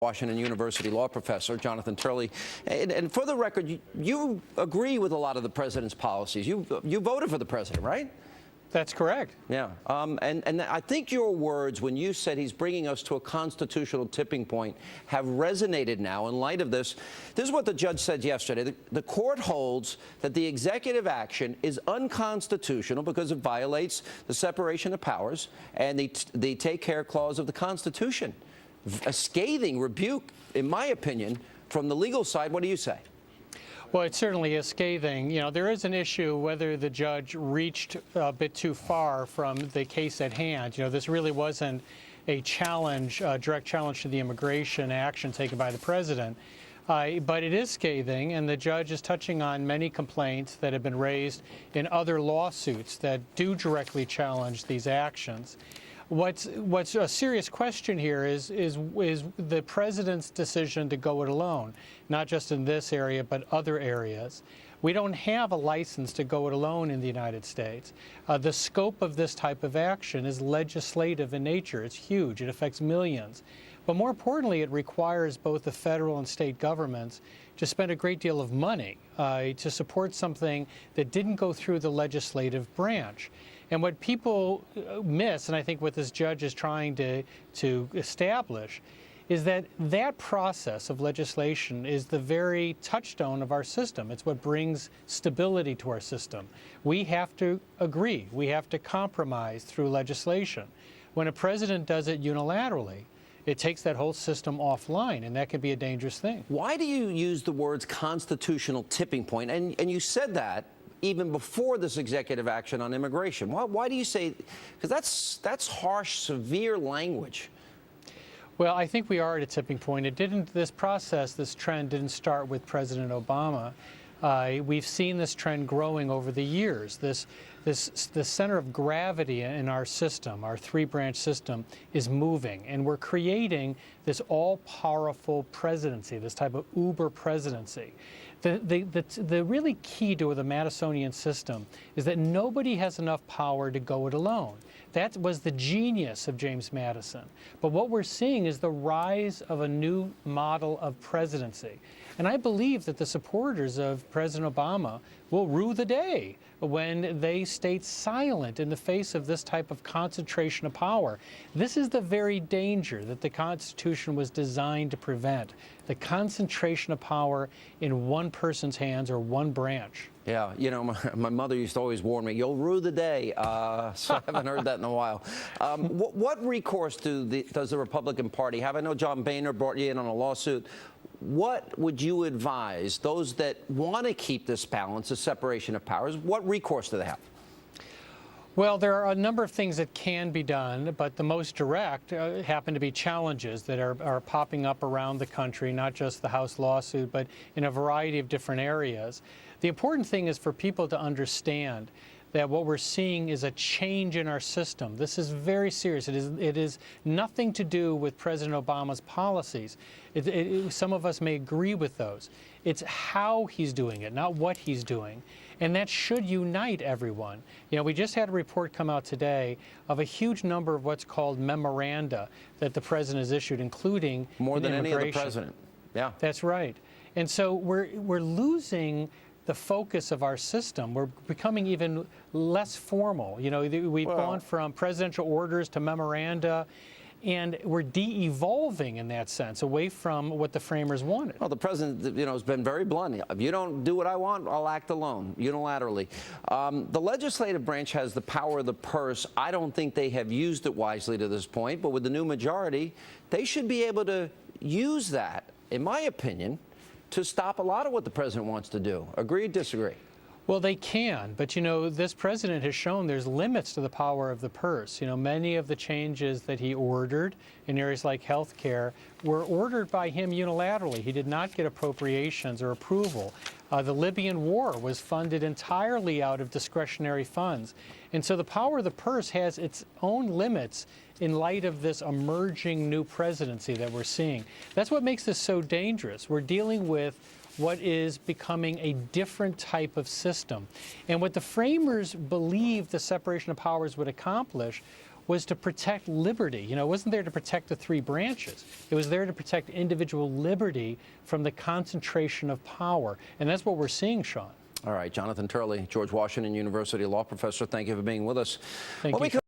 Washington University law professor, Jonathon Turley. And for the record, you agree with a lot of the president's policies. You voted for the president, right? That's correct. Yeah. And I think your words when you said he's bringing us to a constitutional tipping point have resonated now in light of this. This is what the judge said yesterday. The court holds that the executive action is unconstitutional because it violates the separation of powers and the take care clause of the Constitution. A scathing rebuke, in my opinion, from the legal side. What do you say? Well, it certainly is scathing. You know, there is an issue whether the judge reached a bit too far from the case at hand. You know, this really wasn't a challenge, a direct challenge to the immigration action taken by the president. But it is scathing, and the judge is touching on many complaints that have been raised in other lawsuits that do directly challenge these actions. What's a serious question here is the president's decision to go it alone, not just in this area, but other areas. We don't have a license to go it alone in the United States. The scope of this type of action is legislative in nature. It's huge. It affects millions. But more importantly, it requires both the federal and state governments to spend a great deal of money to support something that didn't go through the legislative branch. And what people miss, and I think what this judge is trying to establish, is that that process of legislation is the very touchstone of our system. It's what brings stability to our system. We have to agree. We have to compromise through legislation. When a president does it unilaterally, it takes that whole system offline, and that can be a dangerous thing. Why do you use the words constitutional tipping point? And you said that even before this executive action on immigration. Why do you say, because that's harsh, severe language. Well, I think we are at a tipping point. This trend didn't start with President Obama. We've seen this trend growing over the years. The center of gravity in our system, our three-branch system, is moving, and we're creating this all-powerful presidency, this type of uber presidency. The really key to the Madisonian system is that nobody has enough power to go it alone. That was the genius of James Madison. But what we're seeing is the rise of a new model of presidency. And I believe that the supporters of President Obama will rue the day when they stay silent in the face of this type of concentration of power. This is the very danger that the Constitution was designed to prevent, the concentration of power in one person's hands or one branch. Yeah, you know, my mother used to always warn me, you'll rue the day, so I haven't heard that in a while. What recourse does the Republican Party have? I know John Boehner brought you in on a lawsuit. What would you advise those that want to keep this balance, the separation of powers? What recourse do they have? Well, there are a number of things that can be done, but the most direct happen to be challenges that are popping up around the country, not just the House lawsuit, but in a variety of different areas. The important thing is for people to understand that what we're seeing is a change in our system. This is very serious. It is nothing to do with President Obama's policies. Some of us may agree with those. It's how he's doing it, not what he's doing. And that should unite everyone. You know, we just had a report come out today of a huge number of what's called memoranda that the president has issued, including more than any other president. Yeah. That's right. And so we're losing the focus of our system. We're becoming even less formal. You know, we've gone from presidential orders to memoranda, and we're de-evolving in that sense, away from what the framers wanted. Well, the president, you know, has been very blunt. If you don't do what I want, I'll act alone, unilaterally. The legislative branch has the power of the purse. I don't think they have used it wisely to this point, but with the new majority, they should be able to use that, in my opinion, to stop a lot of what the president wants to do. Agree, disagree? Well, they can, but you know, this president has shown there's limits to the power of the purse. You know, many of the changes that he ordered in areas like health care were ordered by him unilaterally. He did not get appropriations or approval. The Libyan war was funded entirely out of discretionary funds. And so the power of the purse has its own limits in light of this emerging new presidency that we're seeing. That's what makes this so dangerous. We're dealing with what is becoming a different type of system. And what the framers believed the separation of powers would accomplish was to protect liberty. You know, it wasn't there to protect the three branches. It was there to protect individual liberty from the concentration of power. And that's what we're seeing, Sean. All right, Jonathon Turley, George Washington University law professor, thank you for being with us. Thank you.